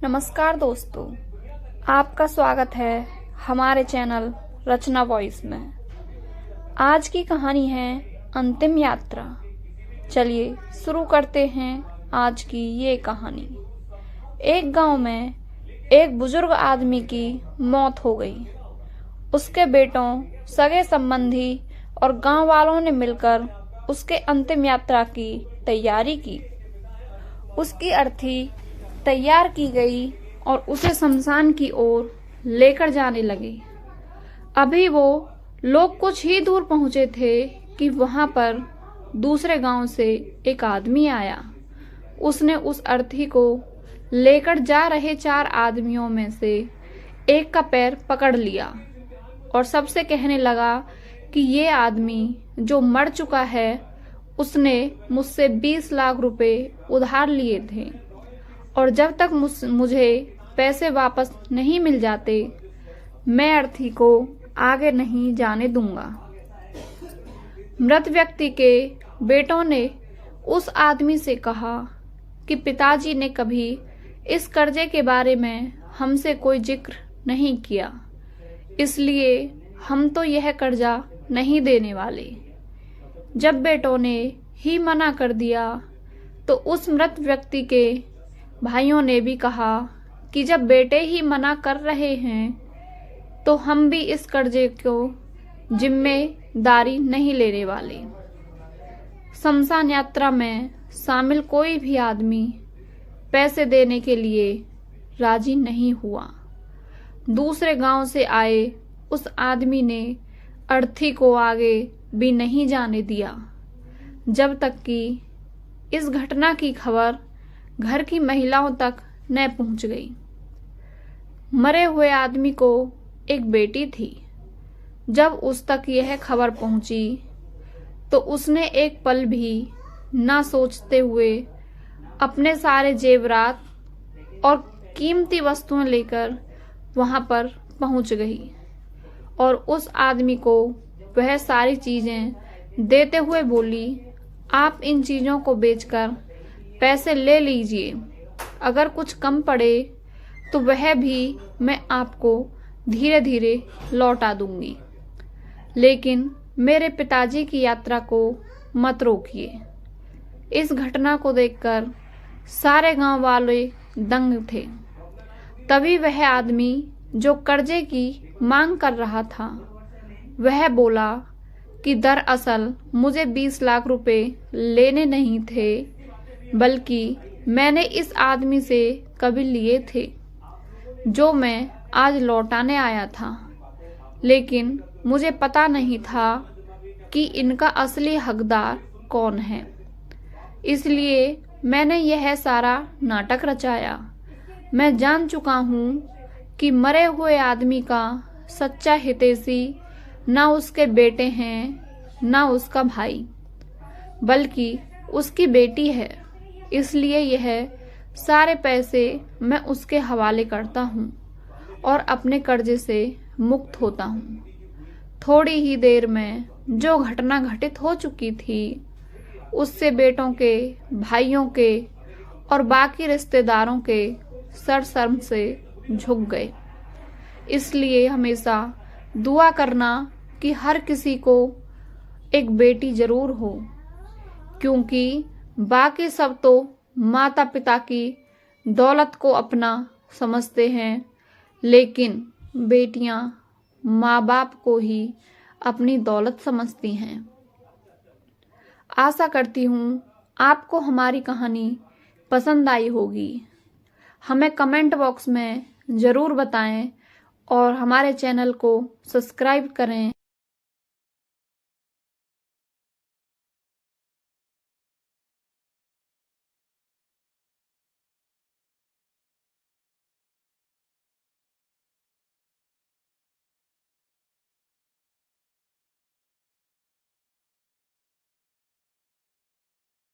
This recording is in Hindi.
नमस्कार दोस्तों, आपका स्वागत है हमारे चैनल रचना वॉइस में। आज की कहानी है अंतिम यात्रा। चलिए शुरू करते हैं आज की ये कहानी। एक गांव में एक बुजुर्ग आदमी की मौत हो गई। उसके बेटों, सगे संबंधी और गांव वालों ने मिलकर उसके अंतिम यात्रा की तैयारी की। उसकी अर्थी तैयार की गई और उसे शमशान की ओर लेकर जाने लगे। अभी वो लोग कुछ ही दूर पहुंचे थे कि वहां पर दूसरे गांव से एक आदमी आया। उसने उस अर्थी को लेकर जा रहे 4 आदमियों में से एक का पैर पकड़ लिया और सबसे कहने लगा कि ये आदमी जो मर चुका है, उसने मुझसे 20 लाख रुपए उधार लिए थे और जब तक मुझे पैसे वापस नहीं मिल जाते, मैं अर्थी को आगे नहीं जाने दूंगा। मृत व्यक्ति के बेटों ने उस आदमी से कहा कि पिताजी ने कभी इस कर्जे के बारे में हमसे कोई जिक्र नहीं किया, इसलिए हम तो यह कर्जा नहीं देने वाले। जब बेटों ने ही मना कर दिया तो उस मृत व्यक्ति के भाइयों ने भी कहा कि जब बेटे ही मना कर रहे हैं तो हम भी इस कर्जे को जिम्मेदारी नहीं लेने वाले। शमशान यात्रा में शामिल कोई भी आदमी पैसे देने के लिए राजी नहीं हुआ। दूसरे गांव से आए उस आदमी ने अर्थी को आगे भी नहीं जाने दिया, जब तक कि इस घटना की खबर घर की महिलाओं तक न पहुंच गई। मरे हुए आदमी को एक बेटी थी। जब उस तक यह खबर पहुंची तो उसने एक पल भी ना सोचते हुए अपने सारे जेवरात और कीमती वस्तुएं लेकर वहां पर पहुंच गई और उस आदमी को वह सारी चीजें देते हुए बोली, आप इन चीजों को बेचकर पैसे ले लीजिए। अगर कुछ कम पड़े तो वह भी मैं आपको धीरे धीरे लौटा दूंगी, लेकिन मेरे पिताजी की यात्रा को मत रोकिए। इस घटना को देखकर सारे गांव वाले दंग थे। तभी वह आदमी जो कर्जे की मांग कर रहा था, वह बोला कि दरअसल मुझे 20 लाख रुपए लेने नहीं थे, बल्कि मैंने इस आदमी से कभी लिए थे, जो मैं आज लौटाने आया था। लेकिन मुझे पता नहीं था कि इनका असली हकदार कौन है, इसलिए मैंने यह सारा नाटक रचाया। मैं जान चुका हूँ कि मरे हुए आदमी का सच्चा हितैषी ना उसके बेटे हैं, ना उसका भाई, बल्कि उसकी बेटी है। इसलिए यह सारे पैसे मैं उसके हवाले करता हूँ और अपने कर्जे से मुक्त होता हूँ। थोड़ी ही देर में जो घटना घटित हो चुकी थी, उससे बेटों के, भाइयों के और बाकी रिश्तेदारों के सर शर्म से झुक गए। इसलिए हमेशा दुआ करना कि हर किसी को एक बेटी जरूर हो, क्योंकि बाकी सब तो माता पिता की दौलत को अपना समझते हैं, लेकिन बेटियां माँ बाप को ही अपनी दौलत समझती हैं। आशा करती हूँ आपको हमारी कहानी पसंद आई होगी। हमें कमेंट बॉक्स में ज़रूर बताएं और हमारे चैनल को सब्सक्राइब करें।